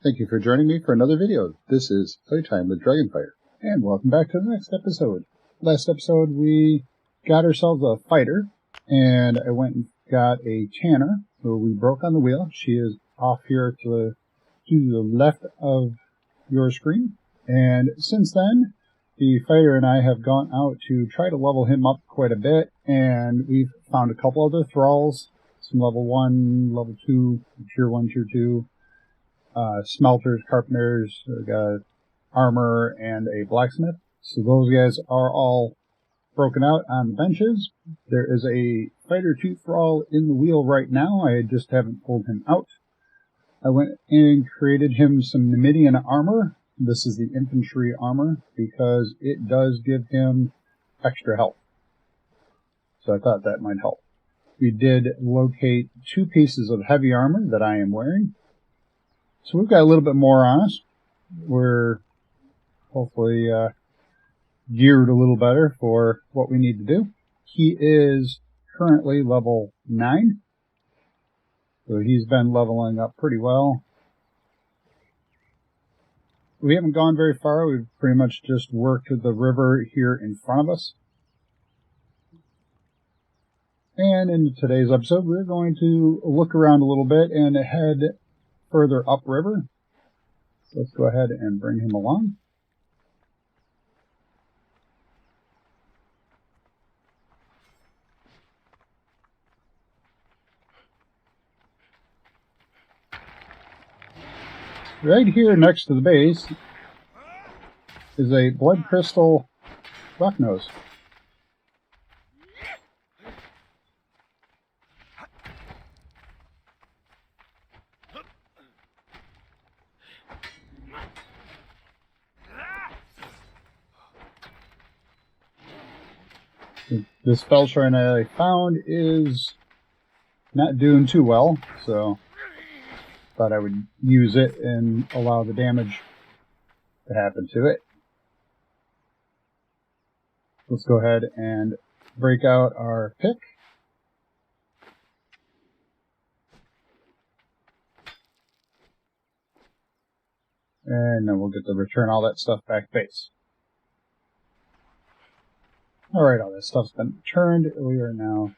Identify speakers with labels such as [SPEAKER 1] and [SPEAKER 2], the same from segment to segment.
[SPEAKER 1] Thank you for joining me for another video. This is Playtime with Dragonfire, and welcome back to the next episode. Last episode we got ourselves a fighter, and I went and got a tanner, so we broke on the wheel. She is off here to the left of your screen, and since then the fighter and I have gone out to try to level him up quite a bit, and we've found a couple other thralls, some level 1, level 2, tier 1, tier 2, smelters, carpenters, got armor, and a blacksmith. So those guys are all broken out on the benches. There is a fighter 2 thrall in the wheel right now. I just haven't pulled him out. I went and created him some Numidian armor. This is the infantry armor because it does give him extra health. So I thought that might help. We did locate 2 pieces of heavy armor that I am wearing. So we've got a little bit more on us. We're hopefully geared a little better for what we need to do. He is currently level 9. So he's been leveling up pretty well. We haven't gone very far. We've pretty much just worked the river here in front of us. And in today's episode, we're going to look around a little bit and head further upriver. So let's go ahead and bring him along. Right here next to the base is a blood crystal rocknose. This spell shrine I found is not doing too well, so thought I would use it and allow the damage to happen to it. Let's go ahead and break out our pick. And then we'll get to return all that stuff back base. Alright, all that stuff's been returned. We are now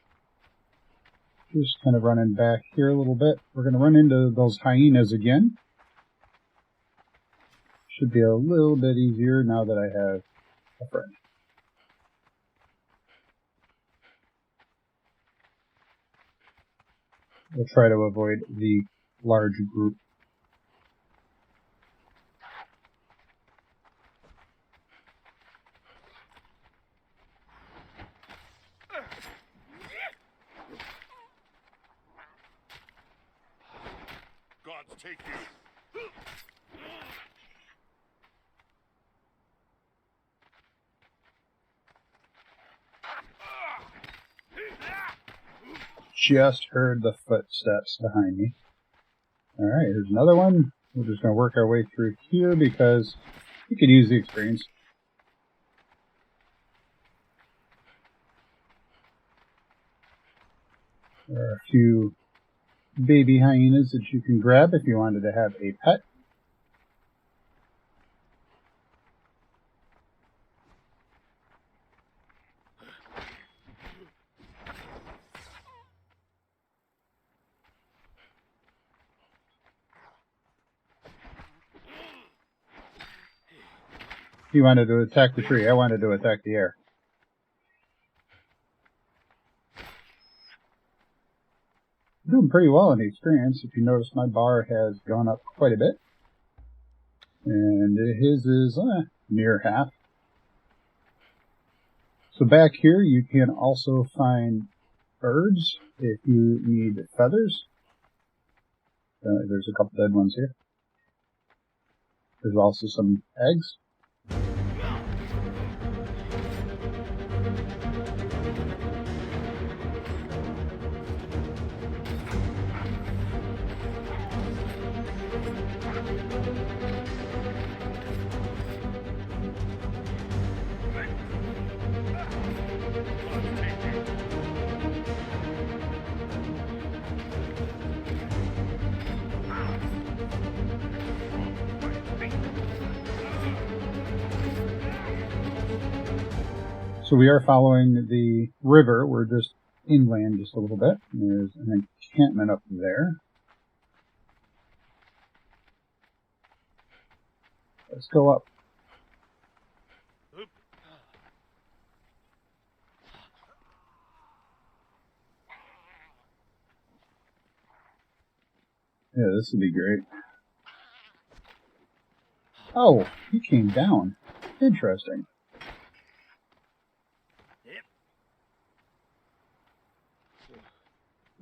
[SPEAKER 1] just kind of running back here a little bit. We're going to run into those hyenas again. Should be a little bit easier now that I have a friend. We'll try to avoid the large group.
[SPEAKER 2] Take you.
[SPEAKER 1] Just heard the footsteps behind me. Alright, here's another one. We're just going to work our way through here because we could use the experience. There are a few baby hyenas that you can grab if you wanted to have a pet. He wanted to attack the tree. I wanted to attack the air. Doing pretty well in the experience. If you notice, my bar has gone up quite a bit. And his is near half. So back here you can also find birds if you need feathers. There's a couple dead ones here. There's also some eggs. So we are following the river. We're just inland just a little bit. There's an encampment up there. Let's go up. Yeah, this would be great. Oh, he came down. Interesting.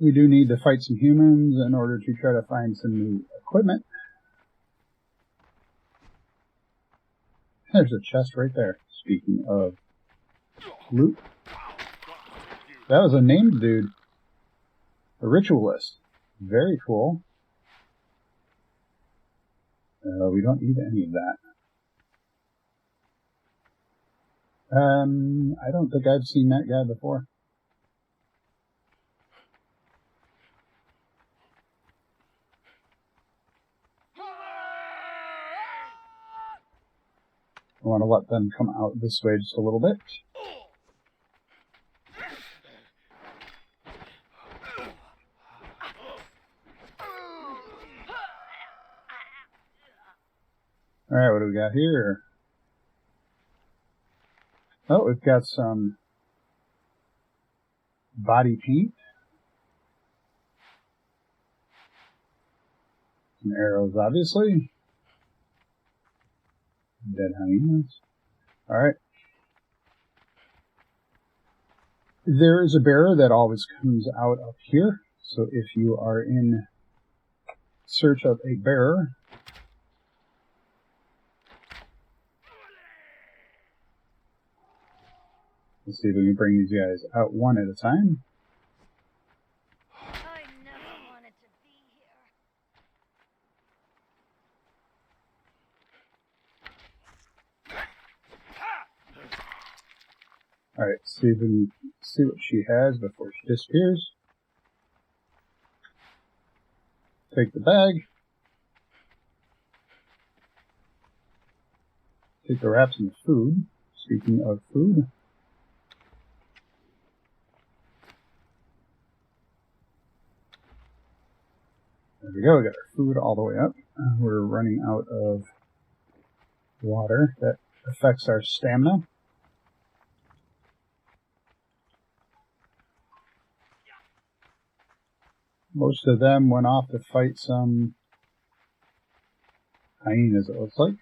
[SPEAKER 1] We do need to fight some humans in order to try to find some new equipment. There's a chest right there. Speaking of loot. That was a named dude. A ritualist. Very cool. We don't need any of that. I don't think I've seen that guy before. I want to let them come out this way just a little bit. Alright, what do we got here? Oh, we've got some body paint. Some arrows, obviously. Dead hyenas. Alright. There is a bearer that always comes out up here. So if you are in search of a bearer, let's see if we can bring these guys out one at a time.
[SPEAKER 3] I never wanted to be here.
[SPEAKER 1] Alright, see if we can see what she has before she disappears. Take the bag. Take the wraps and the food. Speaking of food. There we go, we got our food all the way up. We're running out of water. That affects our stamina. Most of them went off to fight some hyenas, it looks like.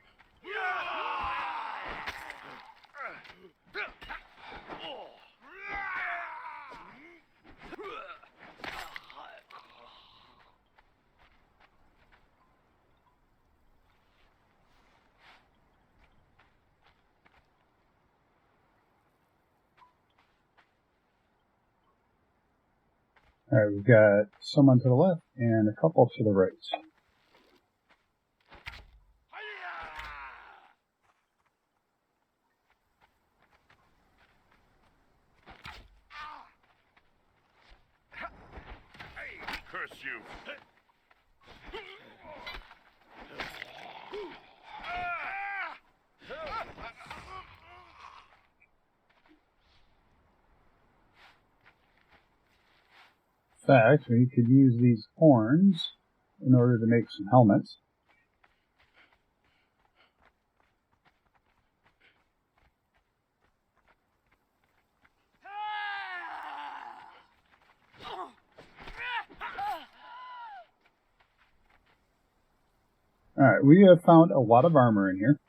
[SPEAKER 1] Alright, we've got someone to the left and a couple to the right.
[SPEAKER 2] Curse you!
[SPEAKER 1] In fact, we could use these horns in order to make some helmets. Alright, we have found a lot of armor in here.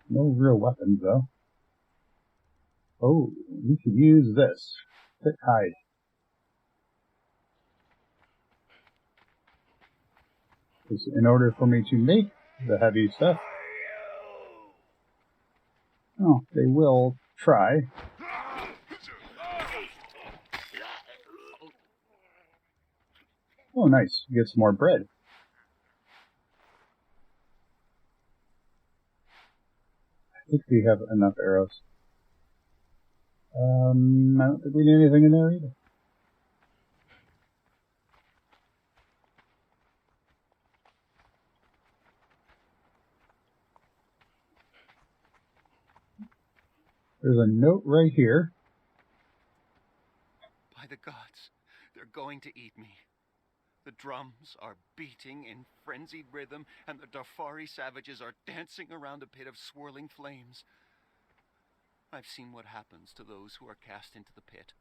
[SPEAKER 1] No real weapons, though. Oh, we could use this. Thick hide. In order for me to make the heavy stuff. Oh, they will try. Oh, nice. Get some more bread. I think we have enough arrows. I don't think we need anything in there either. There's a note right here.
[SPEAKER 4] By the gods, they're going to eat me. The drums are beating in frenzied rhythm, and the Darfari savages are dancing around a pit of swirling flames. I've seen what happens to those who are cast into the pit.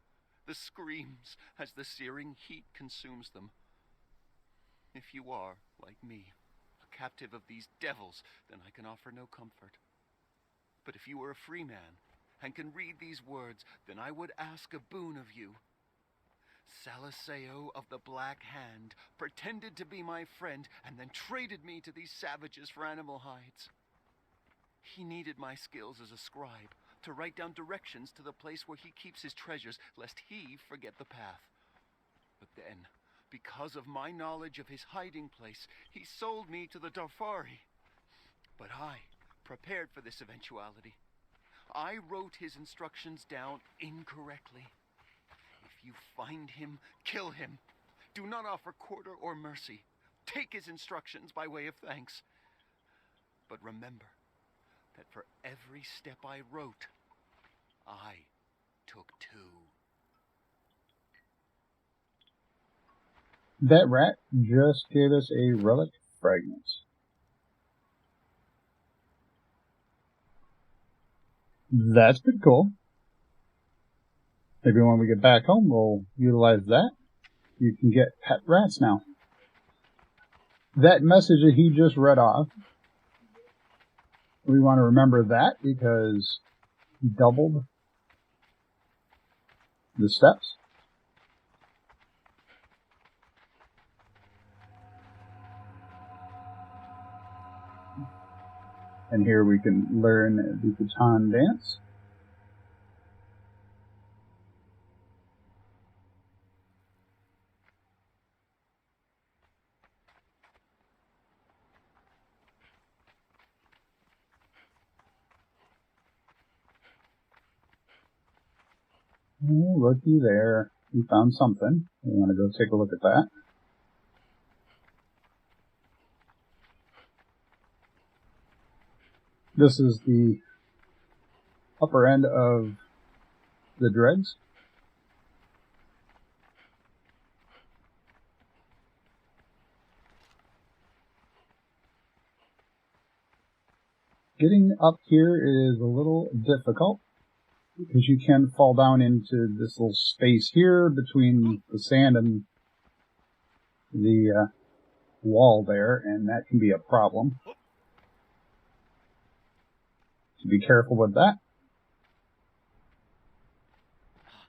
[SPEAKER 4] The screams as the searing heat consumes them. If you are, like me, a captive of these devils, then I can offer no comfort. But if you are a free man and can read these words, then I would ask a boon of you. Saliseo of the Black Hand pretended to be my friend and then traded me to these savages for animal hides. He needed my skills as a scribe to write down directions to the place where he keeps his treasures, lest he forget the path. But then, because of my knowledge of his hiding place, he sold me to the Darfari. But I prepared for this eventuality. I wrote his instructions down incorrectly. If you find him, kill him. Do not offer quarter or mercy. Take his instructions by way of thanks. But remember that for every step I wrote, I took 2.
[SPEAKER 1] That rat just gave us a relic fragment. That's pretty cool. Maybe when we get back home, we'll utilize that. You can get pet rats now. That message that he just read off, we want to remember that because he doubled the steps. And here we can learn the baton dance. Oh, looky there. We found something. We want to go take a look at that. This is the upper end of the dregs. Getting up here is a little difficult because you can fall down into this little space here between the sand and the wall there, and that can be a problem. So be careful with that.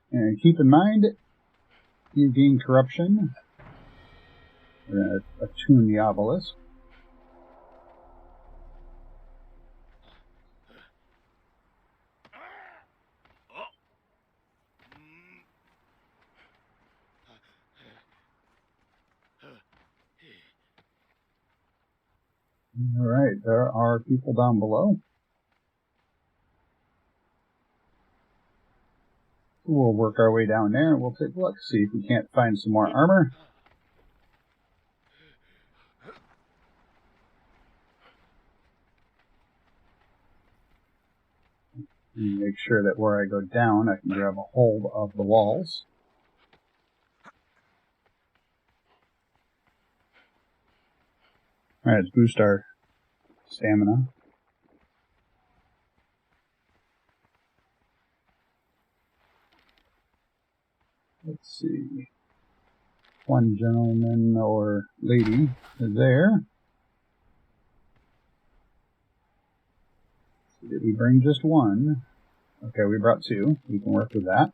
[SPEAKER 1] And keep in mind, you gain corruption. We're going to attune the obelisk. Alright, there are people down below. We'll work our way down there and we'll take a look, see if we can't find some more armor. And make sure that where I go down, I can grab a hold of the walls. Alright, let's boost our stamina. Let's see. One gentleman or lady is there. Did we bring just one? Okay, we brought 2. We can work with that.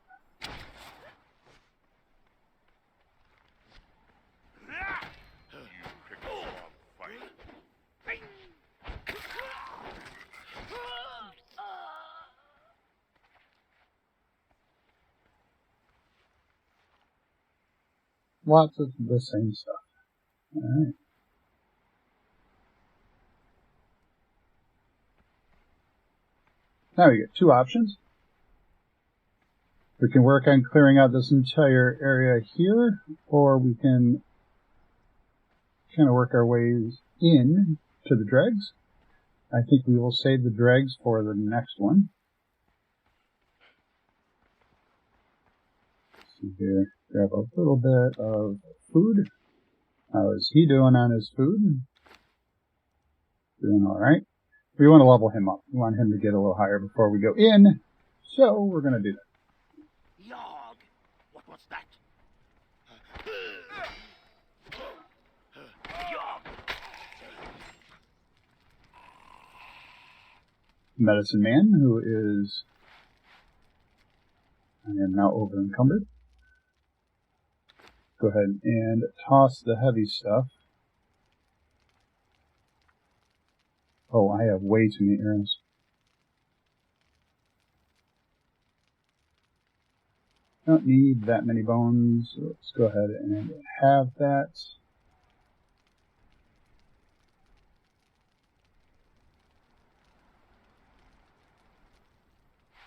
[SPEAKER 1] Lots of the same stuff. Alright. Now we get 2 options. We can work on clearing out this entire area here, or we can kind of work our ways in to the dregs. I think we will save the dregs for the next one. see here, grab a little bit of food. How is he doing on his food? Doing alright. We want to level him up. We want him to get a little higher before we go in. So we're going to do that.
[SPEAKER 4] Yog! What was that? Yog!
[SPEAKER 1] Medicine Man, who is... I am now over encumbered. Go ahead and toss the heavy stuff. Oh, I have way too many arrows. Don't need that many bones. So let's go ahead and have that.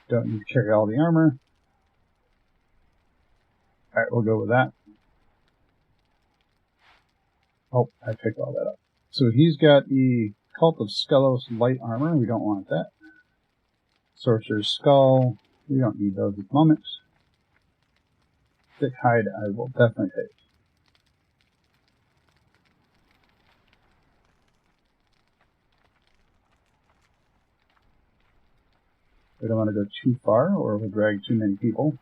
[SPEAKER 1] Don't need to carry all the armor. Alright, we'll go with that. Oh, I picked all that up. So he's got the Cult of Skelos light armor. We don't want that. Sorcerer's Skull. We don't need those at the moment. Thick hide I will definitely take. We don't want to go too far or we'll drag too many people.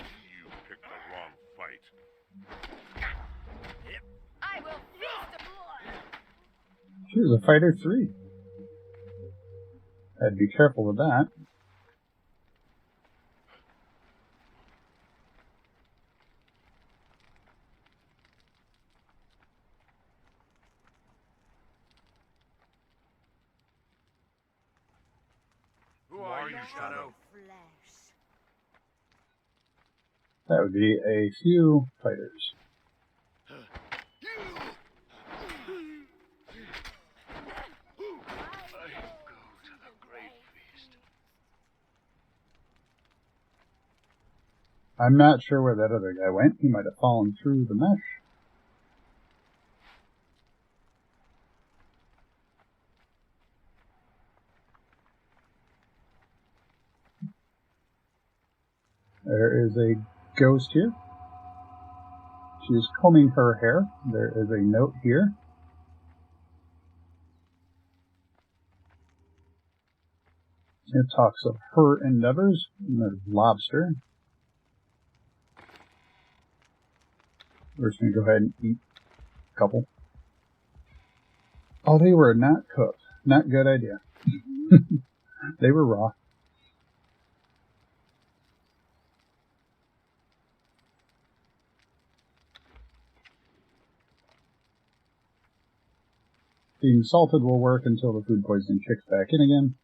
[SPEAKER 2] You picked the wrong fight.
[SPEAKER 3] I will feast the blood.
[SPEAKER 1] She was a fighter 3. I'd be careful with that.
[SPEAKER 2] Who are you, Shadow?
[SPEAKER 3] Flesh.
[SPEAKER 1] That would be a few fighters. I'm not sure where that other guy went. He might have fallen through the mesh. There is a ghost here. She is combing her hair. There is a note here. It talks of her endeavors. And there's lobster. We're just going to go ahead and eat a couple. Oh, they were not cooked. Not a good idea. They were raw. Being salted will work until the food poisoning kicks back in again.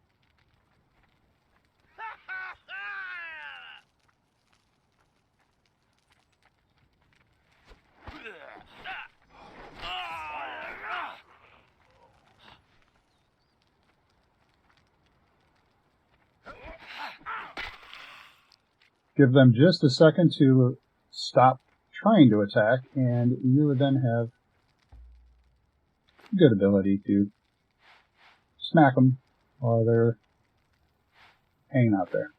[SPEAKER 1] Give them just a second to stop trying to attack, and you would then have good ability to smack them while they're hanging out there.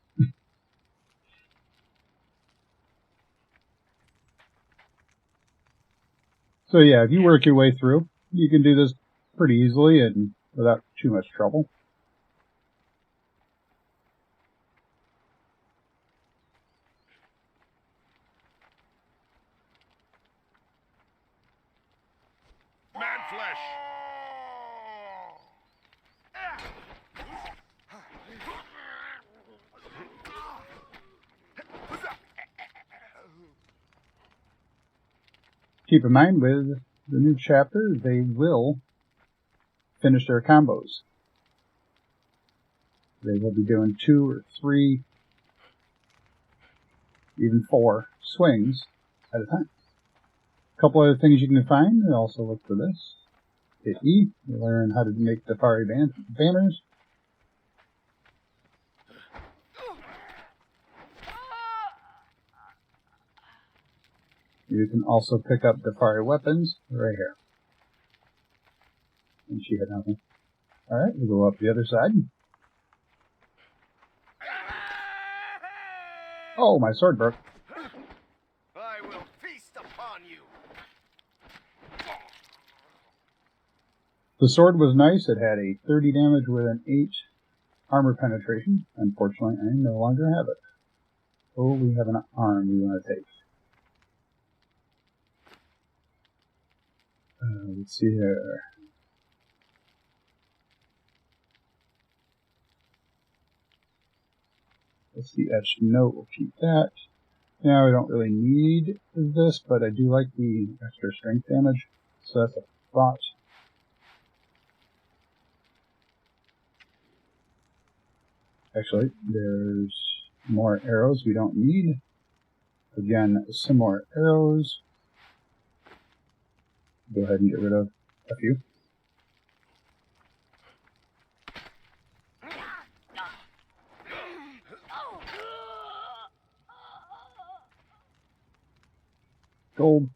[SPEAKER 1] So yeah, if you work your way through, you can do this pretty easily and without too much trouble.
[SPEAKER 2] Man flesh!
[SPEAKER 1] Keep in mind, with the new chapter, they will finish their combos. They will be doing 2 or 3, even 4 swings at a time. A couple other things you can find. Also look for this. Hit E. You learn how to make Dafari banners. You can also pick up Defari weapons right here. And she had nothing. Alright, we'll go up the other side. Oh, my sword broke.
[SPEAKER 4] I will feast upon you.
[SPEAKER 1] The sword was nice. It had a 30 damage with an 8 armor penetration. Unfortunately, I no longer have it. Oh, we have an arm we want to take. Let's see here. Let's see, etched note. We'll keep that. Now, I don't really need this, but I do like the extra strength damage. So that's a thought. Actually, there's more arrows we don't need. Again, some more arrows. Go ahead and get rid of a few. Gold.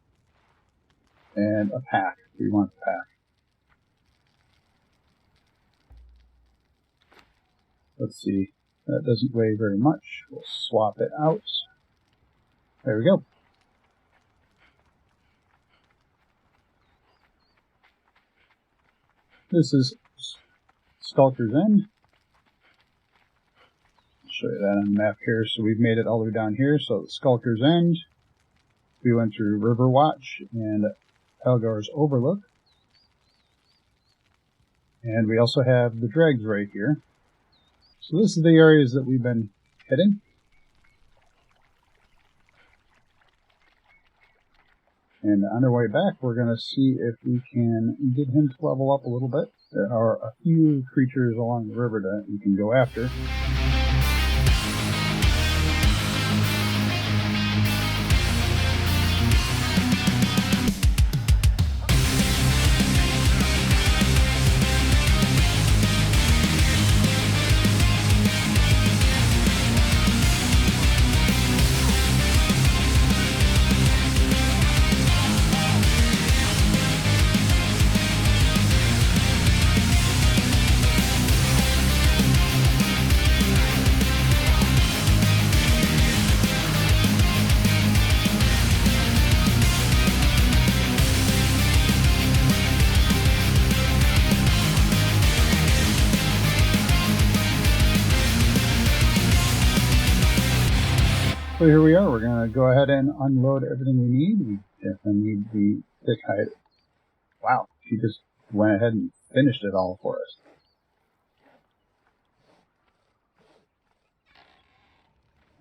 [SPEAKER 1] And a pack. We want the pack. Let's see. That doesn't weigh very much. We'll swap it out. There we go. This is Skulker's End. I'll show you that on the map here. So we've made it all the way down here. So Skulker's End. We went through Riverwatch and Elgar's Overlook. And we also have the dregs right here. So this is the areas that we've been hitting. And on our way back, we're going to see if we can get him to level up a little bit. There are a few creatures along the river that we can go after. So here we are. We're going to go ahead and unload everything we need. We definitely need the thick hide. Wow, she just went ahead and finished it all for us.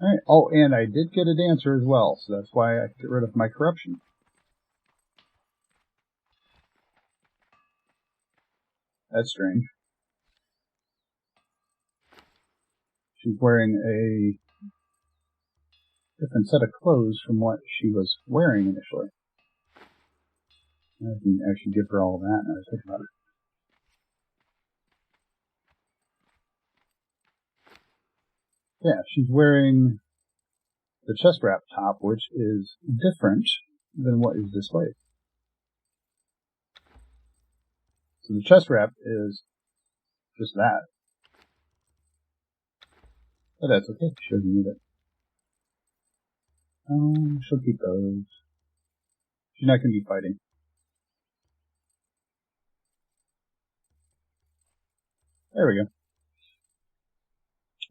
[SPEAKER 1] Alright, oh, and I did get a dancer as well, so that's why I get rid of my corruption. That's strange. She's wearing a different set of clothes from what she was wearing initially. I can actually give her all of that now I think about it. Yeah, she's wearing the chest wrap top, which is different than what is displayed. So the chest wrap is just that. But that's okay, she doesn't need it. She'll keep those. She's not going to be fighting. There we go.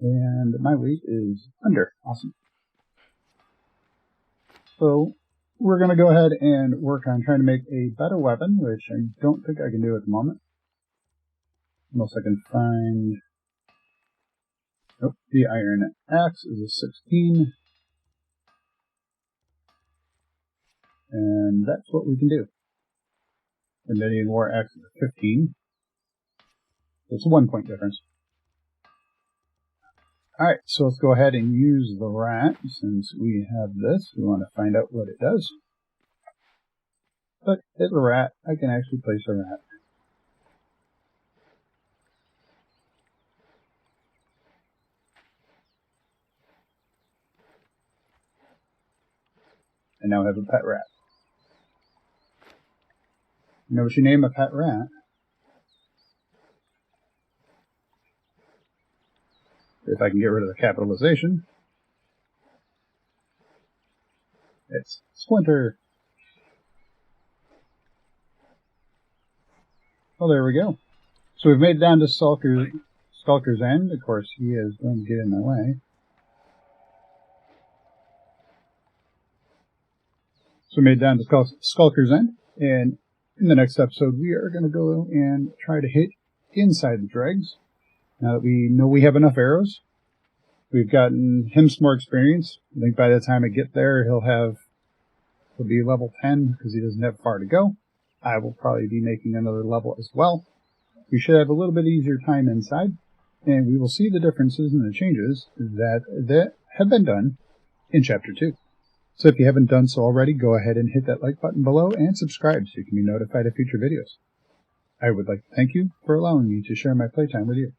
[SPEAKER 1] And my weight is under. Awesome. So, we're going to go ahead and work on trying to make a better weapon, which I don't think I can do at the moment. Unless I can find... Nope, the iron axe is a 16. And that's what we can do. The Midian War Axe is a 15. It's a 1 point difference. Alright, so let's go ahead and use the rat. Since we have this, we want to find out what it does. But it's a rat. I can actually place a rat. I now have a pet rat. You know what you name a pet rat? If I can get rid of the capitalization, it's Splinter. Well, there we go. So we've made it down to Skulker's End. Of course, he is going to get in my way. So we made it down to Skulker's End, and in the next episode, we are going to go and try to hit inside the dregs. Now that we know we have enough arrows, we've gotten him some more experience. I think by the time I get there, he'll be level 10 because he doesn't have far to go. I will probably be making another level as well. We should have a little bit easier time inside, and we will see the differences and the changes that have been done in Chapter 2. So if you haven't done so already, go ahead and hit that like button below and subscribe so you can be notified of future videos. I would like to thank you for allowing me to share my playtime with you.